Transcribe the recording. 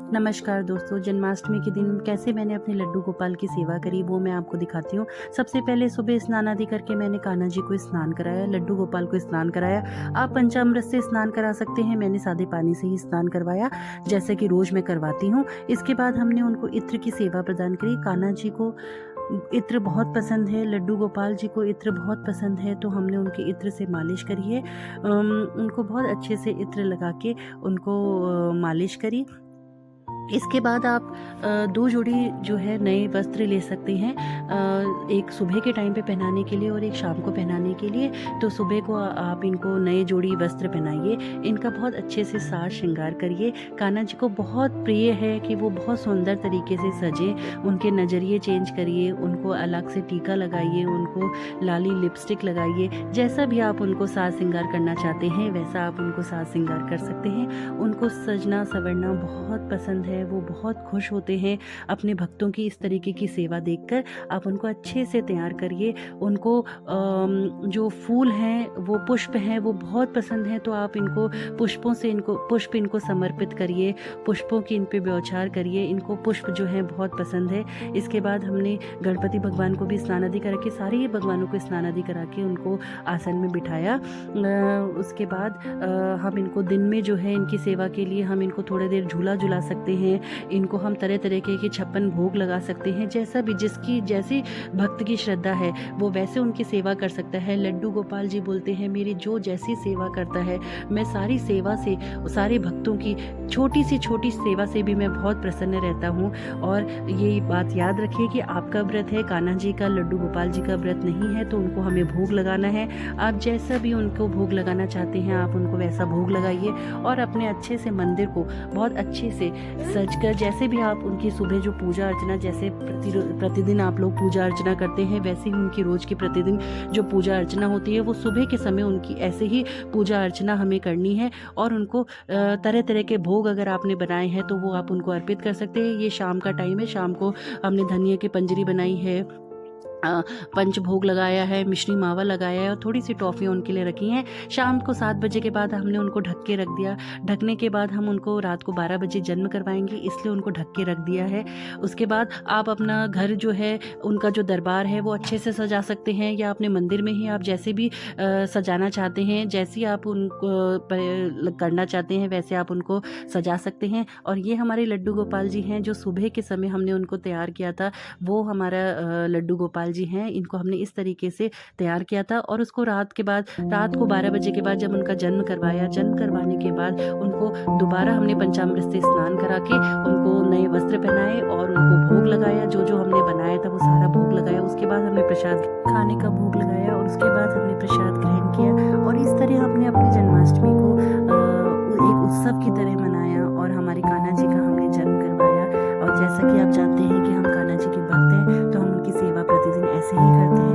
नमस्कार दोस्तों, जन्माष्टमी के दिन कैसे मैंने अपने लड्डू गोपाल की सेवा करी वो मैं आपको दिखाती हूँ। सबसे पहले सुबह स्नान आदि करके मैंने कान्हा जी को स्नान कराया, लड्डू गोपाल को स्नान कराया। आप पंचामृत से स्नान करा सकते हैं, मैंने सादे पानी से ही स्नान करवाया जैसे कि रोज़ मैं करवाती हूँ। इसके बाद हमने उनको इत्र की सेवा प्रदान करी। कान्हा जी को इत्र बहुत पसंद है, लड्डू गोपाल जी को इत्र बहुत पसंद है, तो हमने उनके इत्र से मालिश करी है। उनको बहुत अच्छे से इत्र लगा के उनको मालिश करी। इसके बाद आप 2 जोड़ी जो है नए वस्त्र ले सकते हैं, एक सुबह के टाइम पे पहनाने के लिए और एक शाम को पहनाने के लिए। तो सुबह को आप इनको नए जोड़ी वस्त्र पहनाइए, इनका बहुत अच्छे से साज श्रृंगार करिए। कान्हा जी को बहुत प्रिय है कि वो बहुत सुंदर तरीके से सजें, उनके नज़रिए चेंज करिए, उनको अलग से टीका लगाइए, उनको लाली लिपस्टिक लगाइए। जैसा भी आप उनको साज श्रृंगार करना चाहते हैं वैसा आप उनको साज श्रृंगार कर सकते हैं। उनको सजना संवरना बहुत पसंद है, वो बहुत खुश होते हैं अपने भक्तों की इस तरीके की सेवा देखकर। आप उनको अच्छे से तैयार करिए। उनको जो फूल हैं वो पुष्प हैं वो बहुत पसंद हैं, तो आप इनको पुष्पों से पुष्प इनको समर्पित करिए, पुष्पों की इन पे बौछार करिए। इनको पुष्प जो हैं बहुत पसंद है। इसके बाद हमने गणपति भगवान को भी स्नान आदि करा के, सारे ही भगवानों को स्नान आदि करा के उनको आसन में बिठाया। उसके बाद हम इनको दिन में जो है इनकी सेवा के लिए हम इनको थोड़ी देर झूला झुला सकते हैं। इनको हम तरह तरह के 56 भोग लगा सकते हैं। जैसा भी जिसकी जैसी भक्त की श्रद्धा है वो वैसे उनकी सेवा कर सकता है। लड्डू गोपाल जी बोलते हैं, मेरी जो जैसी सेवा करता है मैं सारी सेवा से, सारे भक्तों की छोटी सी छोटी सेवा से भी मैं बहुत प्रसन्न रहता हूँ। और ये बात याद रखिए कि आपका व्रत है, कान्हा जी का, लड्डू गोपाल जी का व्रत नहीं है, तो उनको हमें भोग लगाना है। आप जैसा भी उनको भोग लगाना चाहते हैं आप उनको वैसा भोग लगाइए और अपने अच्छे से मंदिर को बहुत अच्छे से सजकर, जैसे भी आप उनकी सुबह जो पूजा अर्चना, जैसे प्रतिदिन आप लोग पूजा अर्चना करते हैं वैसे ही उनकी रोज़ की प्रतिदिन जो पूजा अर्चना होती है वो सुबह के समय उनकी ऐसे ही पूजा अर्चना हमें करनी है। और उनको तरह तरह के भोग अगर आपने बनाए हैं तो वो आप उनको अर्पित कर सकते हैं। ये शाम का टाइम है, शाम को हमने धनिया की पंजरी बनाई है, पंच भोग लगाया है, मिश्री मावा लगाया है और थोड़ी सी टॉफ़ी उनके लिए रखी हैं। शाम को 7 बजे के बाद हमने उनको ढक के रख दिया। ढकने के बाद हम उनको रात को 12 बजे जन्म करवाएंगे, इसलिए उनको ढक के रख दिया है। उसके बाद आप अपना घर जो है, उनका जो दरबार है वो अच्छे से सजा सकते हैं, या अपने मंदिर में ही आप जैसे भी सजाना चाहते हैं, जैसी आप उनको करना चाहते हैं वैसे आप उनको सजा सकते हैं। और ये हमारे लड्डू गोपाल जी हैं जो सुबह के समय हमने उनको तैयार किया था, वो हमारा लड्डू गोपाल जी हैं। इनको हमने इस तरीके से तैयार किया था और उसको रात को 12 बजे के बाद जब उनका जन्म करवाया, जन्म करवाने के बाद उनको दोबारा हमने पंचामृत से स्नान करा के उनको नए वस्त्र पहनाए और उनको भोग लगाया। जो जो हमने बनाया था वो सारा भोग लगाया। उसके बाद हमने प्रसाद खाने का भोग लगाया और उसके बाद हमने प्रसाद ग्रहण किया। और इस तरह हमने अपनी जन्माष्टमी को एक उत्सव की तरह मनाया और हमारे कान्हा जी का हमने जन्म करवाया। और जैसा कि आप जानते हैं कि हम कान्हा जी के भक्त हैं, तो हम उनकी सेवा प्रतिदिन ऐसे ही करते हैं।